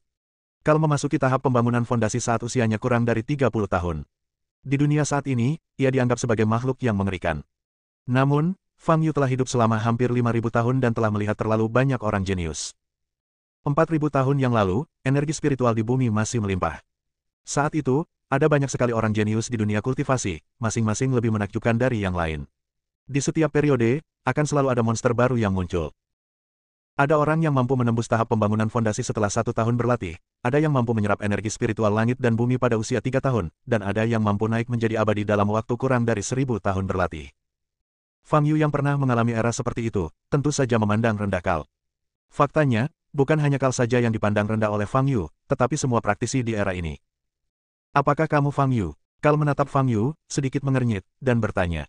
Kal memasuki tahap pembangunan fondasi saat usianya kurang dari 30 tahun. Di dunia saat ini, ia dianggap sebagai makhluk yang mengerikan. Namun, Fang Yu telah hidup selama hampir 5.000 tahun dan telah melihat terlalu banyak orang jenius. 4.000 tahun yang lalu, energi spiritual di bumi masih melimpah. Saat itu, ada banyak sekali orang jenius di dunia kultivasi, masing-masing lebih menakjubkan dari yang lain. Di setiap periode, akan selalu ada monster baru yang muncul. Ada orang yang mampu menembus tahap pembangunan fondasi setelah 1 tahun berlatih, ada yang mampu menyerap energi spiritual langit dan bumi pada usia 3 tahun, dan ada yang mampu naik menjadi abadi dalam waktu kurang dari 1.000 tahun berlatih. Fang Yu yang pernah mengalami era seperti itu, tentu saja memandang rendah Kal. Faktanya, bukan hanya Kal saja yang dipandang rendah oleh Fang Yu, tetapi semua praktisi di era ini. Apakah kamu Fang Yu? Kal menatap Fang Yu, sedikit mengernyit, dan bertanya.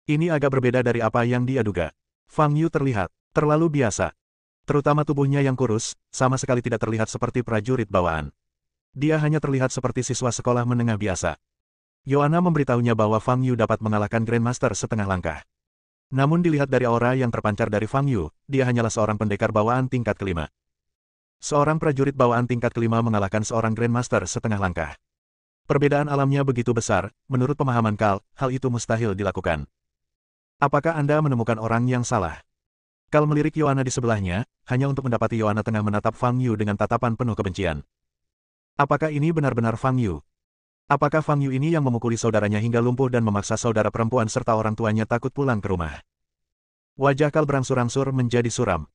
Ini agak berbeda dari apa yang dia duga. Fang Yu terlihat terlalu biasa. Terutama tubuhnya yang kurus, sama sekali tidak terlihat seperti prajurit bawaan. Dia hanya terlihat seperti siswa sekolah menengah biasa. Yoana memberitahunya bahwa Fang Yu dapat mengalahkan Grandmaster setengah langkah. Namun dilihat dari aura yang terpancar dari Fang Yu, dia hanyalah seorang pendekar bawaan tingkat kelima. Seorang prajurit bawaan tingkat kelima mengalahkan seorang Grandmaster setengah langkah. Perbedaan alamnya begitu besar, menurut pemahaman Kal, hal itu mustahil dilakukan. Apakah Anda menemukan orang yang salah? Kal melirik Yoana di sebelahnya, hanya untuk mendapati Yoana tengah menatap Fang Yu dengan tatapan penuh kebencian. Apakah ini benar-benar Fang Yu? Apakah Fang Yu ini yang memukuli saudaranya hingga lumpuh dan memaksa saudara perempuan serta orang tuanya takut pulang ke rumah? Wajah Kal berangsur-angsur menjadi suram.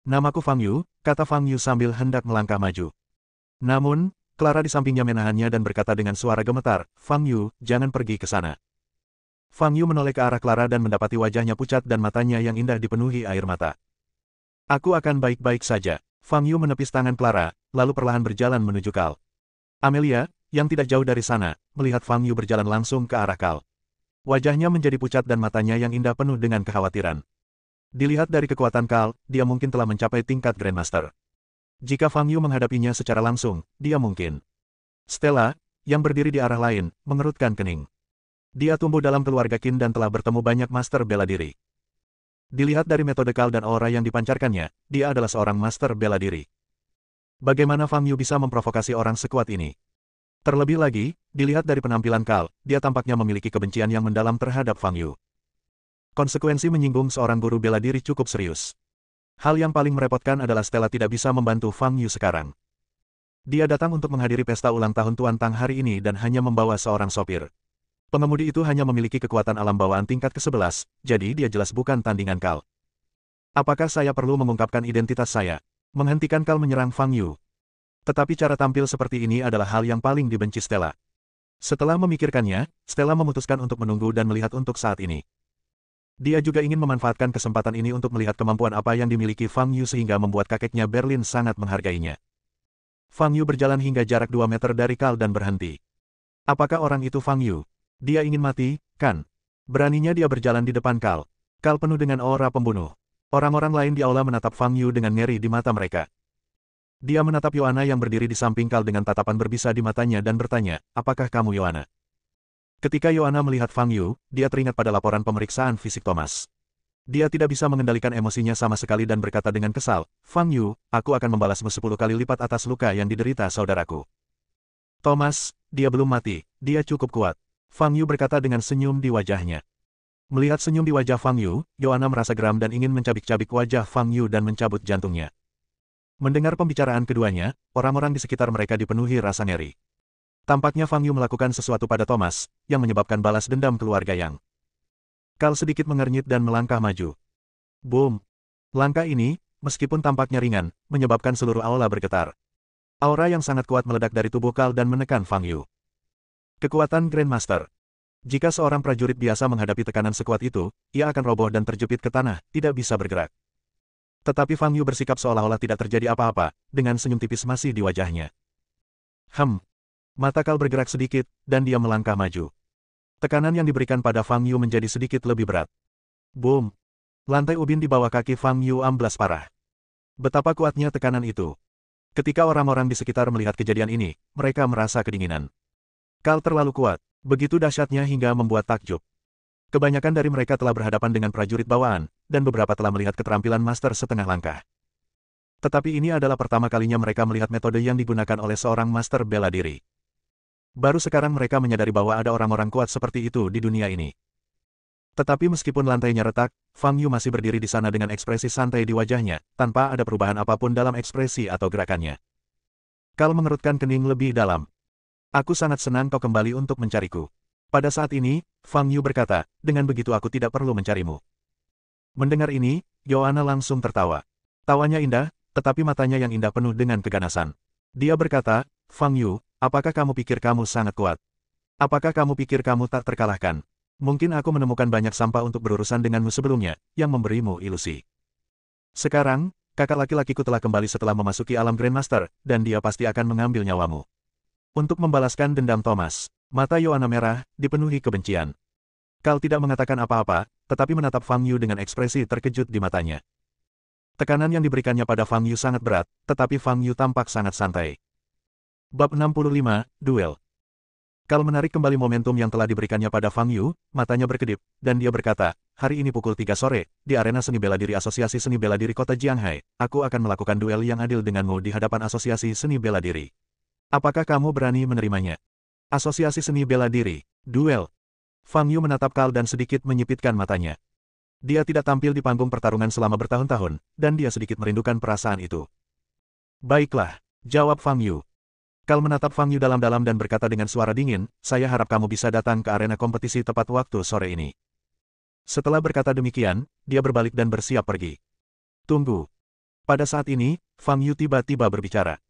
Namaku Fang Yu, kata Fang Yu sambil hendak melangkah maju. Namun, Clara di sampingnya menahannya dan berkata dengan suara gemetar, Fang Yu, jangan pergi ke sana. Fang Yu menoleh ke arah Clara dan mendapati wajahnya pucat dan matanya yang indah dipenuhi air mata. Aku akan baik-baik saja. Fang Yu menepis tangan Clara, lalu perlahan berjalan menuju Kal. Amelia, yang tidak jauh dari sana, melihat Fang Yu berjalan langsung ke arah Kal. Wajahnya menjadi pucat dan matanya yang indah penuh dengan kekhawatiran. Dilihat dari kekuatan Kal, dia mungkin telah mencapai tingkat Grandmaster. Jika Fang Yu menghadapinya secara langsung, dia mungkin. Stella, yang berdiri di arah lain, mengerutkan kening. Dia tumbuh dalam keluarga Qin dan telah bertemu banyak master bela diri. Dilihat dari metode Kal dan aura yang dipancarkannya, dia adalah seorang master bela diri. Bagaimana Fang Yu bisa memprovokasi orang sekuat ini? Terlebih lagi, dilihat dari penampilan Kal, dia tampaknya memiliki kebencian yang mendalam terhadap Fang Yu. Konsekuensi menyinggung seorang guru bela diri cukup serius. Hal yang paling merepotkan adalah Stella tidak bisa membantu Fang Yu sekarang. Dia datang untuk menghadiri pesta ulang tahun Tuan Tang hari ini dan hanya membawa seorang sopir. Pengemudi itu hanya memiliki kekuatan alam bawaan tingkat ke-11, jadi dia jelas bukan tandingan Kal. Apakah saya perlu mengungkapkan identitas saya? Menghentikan Kal menyerang Fang Yu. Tetapi cara tampil seperti ini adalah hal yang paling dibenci Stella. Setelah memikirkannya, Stella memutuskan untuk menunggu dan melihat untuk saat ini. Dia juga ingin memanfaatkan kesempatan ini untuk melihat kemampuan apa yang dimiliki Fang Yu sehingga membuat kakeknya Berlin sangat menghargainya. Fang Yu berjalan hingga jarak 2 meter dari Kal dan berhenti. Apakah orang itu Fang Yu? Dia ingin mati, kan? Beraninya dia berjalan di depan Kal. Kal penuh dengan aura pembunuh. Orang-orang lain di aula menatap Fang Yu dengan ngeri di mata mereka. Dia menatap Yoana yang berdiri di samping Kal dengan tatapan berbisa di matanya dan bertanya, apakah kamu Yoana? Ketika Yoana melihat Fang Yu, dia teringat pada laporan pemeriksaan fisik Thomas. Dia tidak bisa mengendalikan emosinya sama sekali dan berkata dengan kesal, Fang Yu, aku akan membalasmu 10 kali lipat atas luka yang diderita saudaraku. Thomas, dia belum mati, dia cukup kuat. Fang Yu berkata dengan senyum di wajahnya. Melihat senyum di wajah Fang Yu, Yoana merasa geram dan ingin mencabik-cabik wajah Fang Yu dan mencabut jantungnya. Mendengar pembicaraan keduanya, orang-orang di sekitar mereka dipenuhi rasa ngeri. Tampaknya Fang Yu melakukan sesuatu pada Thomas, yang menyebabkan balas dendam keluarga Yang. Kal sedikit mengernyit dan melangkah maju. Boom! Langkah ini, meskipun tampaknya ringan, menyebabkan seluruh aula bergetar. Aura yang sangat kuat meledak dari tubuh Kal dan menekan Fang Yu. Kekuatan Grandmaster. Jika seorang prajurit biasa menghadapi tekanan sekuat itu, ia akan roboh dan terjepit ke tanah, tidak bisa bergerak. Tetapi Fang Yu bersikap seolah-olah tidak terjadi apa-apa, dengan senyum tipis masih di wajahnya. Mata Kal bergerak sedikit, dan dia melangkah maju. Tekanan yang diberikan pada Fang Yu menjadi sedikit lebih berat. Boom! Lantai ubin di bawah kaki Fang Yu amblas parah. Betapa kuatnya tekanan itu. Ketika orang-orang di sekitar melihat kejadian ini, mereka merasa kedinginan. Kal terlalu kuat, begitu dahsyatnya hingga membuat takjub. Kebanyakan dari mereka telah berhadapan dengan prajurit bawaan, dan beberapa telah melihat keterampilan master setengah langkah. Tetapi ini adalah pertama kalinya mereka melihat metode yang digunakan oleh seorang master bela diri. Baru sekarang mereka menyadari bahwa ada orang-orang kuat seperti itu di dunia ini. Tetapi meskipun lantainya retak, Fang Yu masih berdiri di sana dengan ekspresi santai di wajahnya, tanpa ada perubahan apapun dalam ekspresi atau gerakannya. Kal mengerutkan kening lebih dalam. Aku sangat senang kau kembali untuk mencariku. Pada saat ini, Fang Yu berkata, dengan begitu aku tidak perlu mencarimu. Mendengar ini, Yoana langsung tertawa. Tawanya indah, tetapi matanya yang indah penuh dengan keganasan. Dia berkata, Fang Yu, apakah kamu pikir kamu sangat kuat? Apakah kamu pikir kamu tak terkalahkan? Mungkin aku menemukan banyak sampah untuk berurusan denganmu sebelumnya, yang memberimu ilusi. Sekarang, kakak laki-lakiku telah kembali setelah memasuki alam Grandmaster, dan dia pasti akan mengambil nyawamu. Untuk membalaskan dendam Thomas. Mata Yoana merah, dipenuhi kebencian. Kal tidak mengatakan apa-apa, tetapi menatap Fang Yu dengan ekspresi terkejut di matanya. Tekanan yang diberikannya pada Fang Yu sangat berat, tetapi Fang Yu tampak sangat santai. Bab 65, Duel. Kal menarik kembali momentum yang telah diberikannya pada Fang Yu, matanya berkedip, dan dia berkata, hari ini pukul 3 sore, di arena seni bela diri Asosiasi Seni Bela Diri Kota Jianghai, aku akan melakukan duel yang adil denganmu di hadapan Asosiasi Seni Bela Diri. Apakah kamu berani menerimanya? Asosiasi Seni Bela Diri, duel. Fang Yu menatap Kal dan sedikit menyipitkan matanya. Dia tidak tampil di panggung pertarungan selama bertahun-tahun, dan dia sedikit merindukan perasaan itu. Baiklah, jawab Fang Yu. Kal menatap Fang Yu dalam-dalam dan berkata dengan suara dingin, saya harap kamu bisa datang ke arena kompetisi tepat waktu sore ini. Setelah berkata demikian, dia berbalik dan bersiap pergi. Tunggu. Pada saat ini, Fang Yu tiba-tiba berbicara.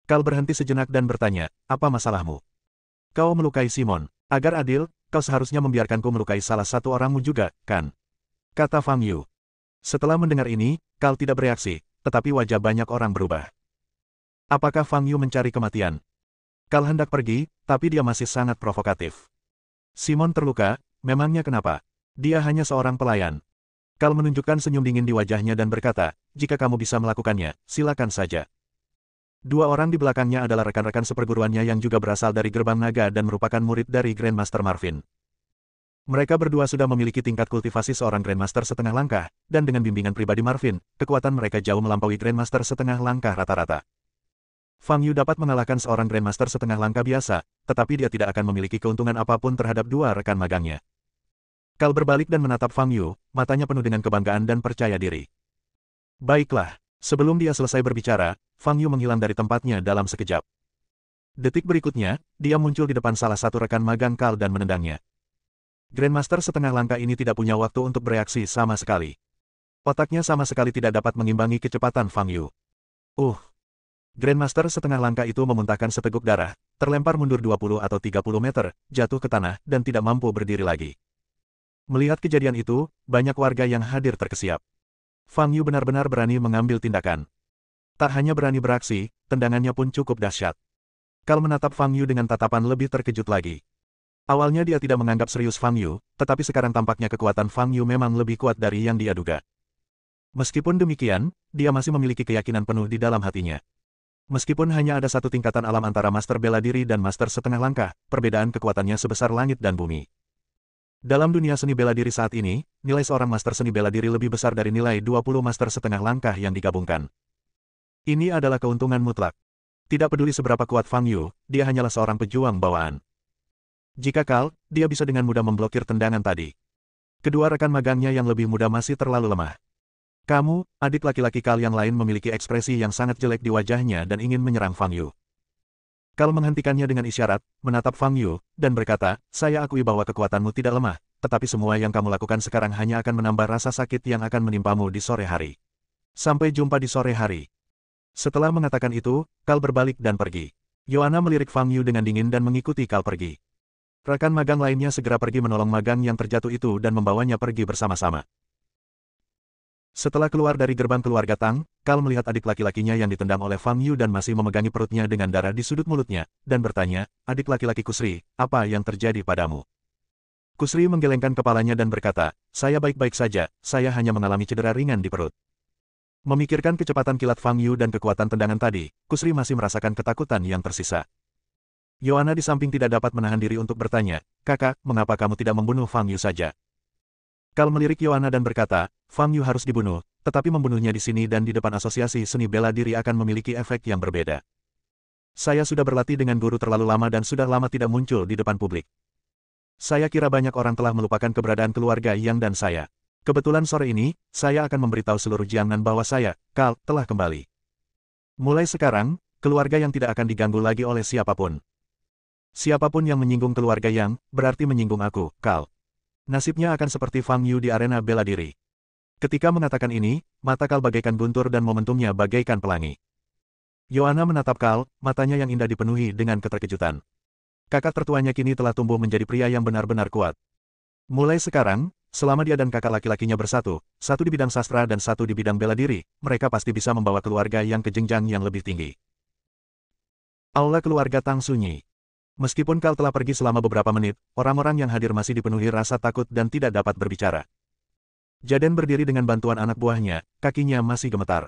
Kal berhenti sejenak dan bertanya, apa masalahmu? Kau melukai Simon. Agar adil, kau seharusnya membiarkanku melukai salah satu orangmu juga, kan? Kata Fang Yu. Setelah mendengar ini, Kal tidak bereaksi, tetapi wajah banyak orang berubah. Apakah Fang Yu mencari kematian? Kal hendak pergi, tapi dia masih sangat provokatif. Simon terluka, memangnya kenapa? Dia hanya seorang pelayan. Kal menunjukkan senyum dingin di wajahnya dan berkata, jika kamu bisa melakukannya, silakan saja. Dua orang di belakangnya adalah rekan-rekan seperguruannya yang juga berasal dari Gerbang Naga dan merupakan murid dari Grandmaster Marvin. Mereka berdua sudah memiliki tingkat kultivasi seorang Grandmaster setengah langkah, dan dengan bimbingan pribadi Marvin, kekuatan mereka jauh melampaui Grandmaster setengah langkah rata-rata. Fang Yu dapat mengalahkan seorang Grandmaster setengah langkah biasa, tetapi dia tidak akan memiliki keuntungan apapun terhadap dua rekan magangnya. Kal berbalik dan menatap Fang Yu, matanya penuh dengan kebanggaan dan percaya diri. Baiklah, sebelum dia selesai berbicara, Fang Yu menghilang dari tempatnya dalam sekejap. Detik berikutnya, dia muncul di depan salah satu rekan magang Kal dan menendangnya. Grandmaster setengah langkah ini tidak punya waktu untuk bereaksi sama sekali. Otaknya sama sekali tidak dapat mengimbangi kecepatan Fang Yu. Grandmaster setengah langkah itu memuntahkan seteguk darah, terlempar mundur 20 atau 30 meter, jatuh ke tanah, dan tidak mampu berdiri lagi. Melihat kejadian itu, banyak warga yang hadir terkesiap. Fang Yu benar-benar berani mengambil tindakan. Tak hanya berani beraksi, tendangannya pun cukup dahsyat. Kal menatap Fang Yu dengan tatapan lebih terkejut lagi. Awalnya dia tidak menganggap serius Fang Yu, tetapi sekarang tampaknya kekuatan Fang Yu memang lebih kuat dari yang dia duga. Meskipun demikian, dia masih memiliki keyakinan penuh di dalam hatinya. Meskipun hanya ada satu tingkatan alam antara Master Bela Diri dan Master Setengah Langkah, perbedaan kekuatannya sebesar langit dan bumi. Dalam dunia seni bela diri saat ini, nilai seorang Master Seni Bela Diri lebih besar dari nilai 20 Master Setengah Langkah yang digabungkan. Ini adalah keuntungan mutlak. Tidak peduli seberapa kuat Fang Yu, dia hanyalah seorang pejuang bawaan. Jika Kal, dia bisa dengan mudah memblokir tendangan tadi. Kedua rekan magangnya yang lebih muda masih terlalu lemah. Kamu, adik laki-laki Kal yang lain memiliki ekspresi yang sangat jelek di wajahnya dan ingin menyerang Fang Yu. Kal menghentikannya dengan isyarat, menatap Fang Yu, dan berkata, saya akui bahwa kekuatanmu tidak lemah, tetapi semua yang kamu lakukan sekarang hanya akan menambah rasa sakit yang akan menimpamu di sore hari. Sampai jumpa di sore hari. Setelah mengatakan itu, Kal berbalik dan pergi. Yoana melirik Fang Yu dengan dingin dan mengikuti Kal pergi. Rekan magang lainnya segera pergi menolong magang yang terjatuh itu dan membawanya pergi bersama-sama. Setelah keluar dari gerbang keluarga Tang, Kal melihat adik laki-lakinya yang ditendang oleh Fang Yu dan masih memegangi perutnya dengan darah di sudut mulutnya, dan bertanya, adik laki-laki Kusri, apa yang terjadi padamu? Kusri menggelengkan kepalanya dan berkata, saya baik-baik saja, saya hanya mengalami cedera ringan di perut. Memikirkan kecepatan kilat Fang Yu dan kekuatan tendangan tadi, Kusri masih merasakan ketakutan yang tersisa. Yoana di samping tidak dapat menahan diri untuk bertanya, kakak, mengapa kamu tidak membunuh Fang Yu saja? Kal melirik Yoana dan berkata, Fang Yu harus dibunuh, tetapi membunuhnya di sini dan di depan Asosiasi Seni Bela Diri akan memiliki efek yang berbeda. Saya sudah berlatih dengan guru terlalu lama dan sudah lama tidak muncul di depan publik. Saya kira banyak orang telah melupakan keberadaan keluarga Yang dan saya. Kebetulan sore ini, saya akan memberitahu seluruh Jiangnan bahwa saya, Kal, telah kembali. Mulai sekarang, keluarga Yang tidak akan diganggu lagi oleh siapapun. Siapapun yang menyinggung keluarga Yang, berarti menyinggung aku, Kal. Nasibnya akan seperti Fang Yu di arena bela diri. Ketika mengatakan ini, mata Kal bagaikan guntur dan momentumnya bagaikan pelangi. Yoana menatap Kal, matanya yang indah dipenuhi dengan keterkejutan. Kakak tertuanya kini telah tumbuh menjadi pria yang benar-benar kuat. Mulai sekarang, selama dia dan kakak laki-lakinya bersatu, satu di bidang sastra dan satu di bidang bela diri, mereka pasti bisa membawa keluarga Yang ke jenjang yang lebih tinggi. Aula keluarga Tang sunyi. Meskipun Kal telah pergi selama beberapa menit, orang-orang yang hadir masih dipenuhi rasa takut dan tidak dapat berbicara. Jaden berdiri dengan bantuan anak buahnya, kakinya masih gemetar.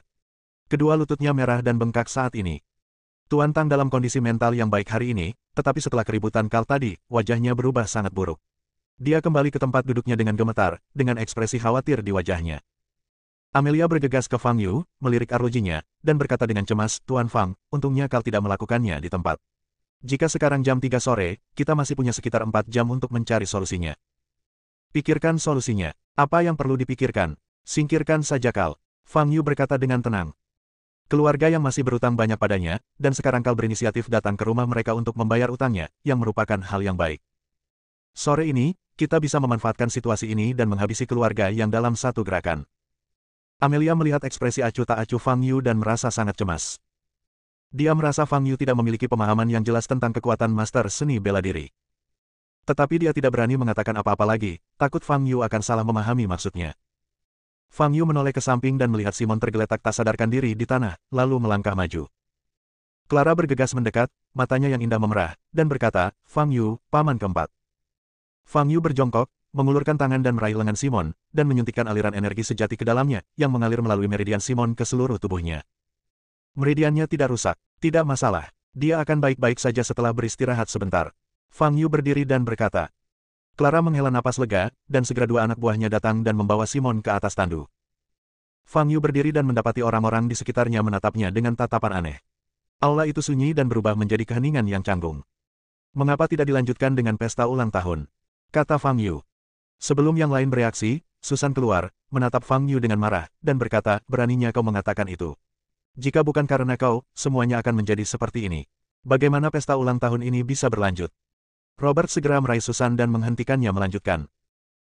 Kedua lututnya merah dan bengkak saat ini. Tuan Tang dalam kondisi mental yang baik hari ini, tetapi setelah keributan kal tadi, wajahnya berubah sangat buruk. Dia kembali ke tempat duduknya dengan gemetar, dengan ekspresi khawatir di wajahnya. Amelia bergegas ke Fang Yu, melirik arlojinya, dan berkata dengan cemas, Tuan Fang, untungnya kal tidak melakukannya di tempat. Jika sekarang jam 3 sore, kita masih punya sekitar 4 jam untuk mencari solusinya. Pikirkan solusinya. Apa yang perlu dipikirkan? Singkirkan saja kal. Fang Yu berkata dengan tenang. Keluarga yang masih berutang banyak padanya, dan sekarang kal berinisiatif datang ke rumah mereka untuk membayar utangnya, yang merupakan hal yang baik. Sore ini, kita bisa memanfaatkan situasi ini dan menghabisi keluarga yang dalam satu gerakan. Amelia melihat ekspresi acuh tak acuh Fang Yu dan merasa sangat cemas. Dia merasa Fang Yu tidak memiliki pemahaman yang jelas tentang kekuatan master seni bela diri. Tetapi dia tidak berani mengatakan apa-apa lagi, takut Fang Yu akan salah memahami maksudnya. Fang Yu menoleh ke samping dan melihat Simon tergeletak tak sadarkan diri di tanah, lalu melangkah maju. Clara bergegas mendekat, matanya yang indah memerah, dan berkata, Fang Yu, paman keempat. Fang Yu berjongkok, mengulurkan tangan dan meraih lengan Simon, dan menyuntikkan aliran energi sejati ke dalamnya, yang mengalir melalui meridian Simon ke seluruh tubuhnya. Meridiannya tidak rusak, tidak masalah. Dia akan baik-baik saja setelah beristirahat sebentar. Fang Yu berdiri dan berkata. Clara menghela napas lega, dan segera dua anak buahnya datang dan membawa Simon ke atas tandu. Fang Yu berdiri dan mendapati orang-orang di sekitarnya menatapnya dengan tatapan aneh. Aula itu sunyi dan berubah menjadi keheningan yang canggung. Mengapa tidak dilanjutkan dengan pesta ulang tahun? Kata Fang Yu. Sebelum yang lain bereaksi, Susan keluar, menatap Fang Yu dengan marah, dan berkata, beraninya kau mengatakan itu. Jika bukan karena kau, semuanya akan menjadi seperti ini. Bagaimana pesta ulang tahun ini bisa berlanjut? Robert segera meraih Susan dan menghentikannya melanjutkan.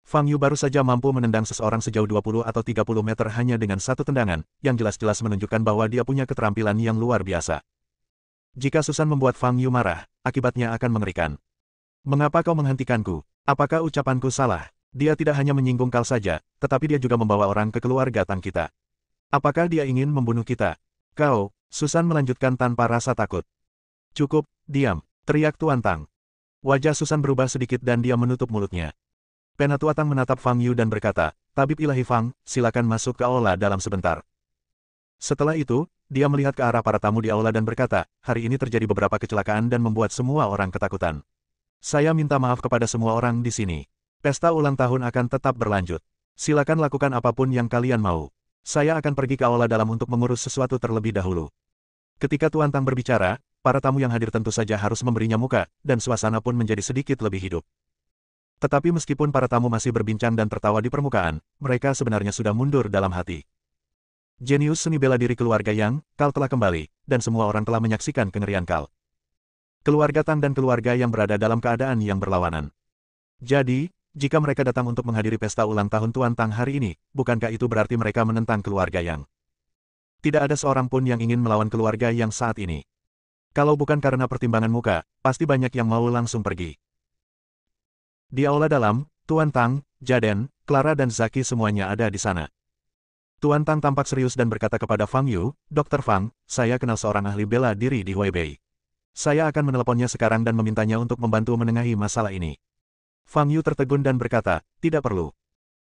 Fang Yu baru saja mampu menendang seseorang sejauh 20 atau 30 meter hanya dengan satu tendangan, yang jelas-jelas menunjukkan bahwa dia punya keterampilan yang luar biasa. Jika Susan membuat Fang Yu marah, akibatnya akan mengerikan. Mengapa kau menghentikanku? Apakah ucapanku salah? Dia tidak hanya menyinggung kal saja, tetapi dia juga membawa orang ke keluarga Tang kita. Apakah dia ingin membunuh kita? Kau, Susan melanjutkan tanpa rasa takut. Cukup, diam, teriak Tuan Tang. Wajah Susan berubah sedikit dan dia menutup mulutnya. Penatua Tang menatap Fang Yu dan berkata, Tabib Ilahi Fang, silakan masuk ke aula dalam sebentar. Setelah itu, dia melihat ke arah para tamu di aula dan berkata, hari ini terjadi beberapa kecelakaan dan membuat semua orang ketakutan. Saya minta maaf kepada semua orang di sini. Pesta ulang tahun akan tetap berlanjut. Silakan lakukan apapun yang kalian mau. Saya akan pergi ke aula dalam untuk mengurus sesuatu terlebih dahulu. Ketika Tuan Tang berbicara, para tamu yang hadir tentu saja harus memberinya muka, dan suasana pun menjadi sedikit lebih hidup. Tetapi meskipun para tamu masih berbincang dan tertawa di permukaan, mereka sebenarnya sudah mundur dalam hati. Jenius seni bela diri keluarga Yang, Kal telah kembali, dan semua orang telah menyaksikan kengerian Kal. Keluarga Tang dan keluarga yang berada dalam keadaan yang berlawanan. Jadi, jika mereka datang untuk menghadiri pesta ulang tahun Tuan Tang hari ini, bukankah itu berarti mereka menentang keluarga Yang? Tidak ada seorang pun yang ingin melawan keluarga Yang saat ini. Kalau bukan karena pertimbangan muka, pasti banyak yang mau langsung pergi. Di aula dalam, Tuan Tang, Jaden, Clara dan Zaki semuanya ada di sana. Tuan Tang tampak serius dan berkata kepada Fang Yu, Dr. Fang, saya kenal seorang ahli bela diri di Huaibei. Saya akan meneleponnya sekarang dan memintanya untuk membantu menengahi masalah ini. Fang Yu tertegun dan berkata, tidak perlu.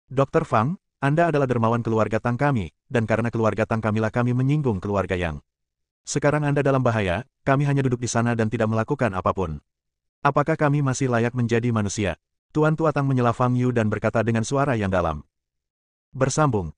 Dr. Fang, Anda adalah dermawan keluarga Tang kami, dan karena keluarga Tang kamilah kami menyinggung keluarga Yang. Sekarang Anda dalam bahaya, kami hanya duduk di sana dan tidak melakukan apapun. Apakah kami masih layak menjadi manusia? Tuan Tua Tang menyela Fang Yu dan berkata dengan suara yang dalam. Bersambung.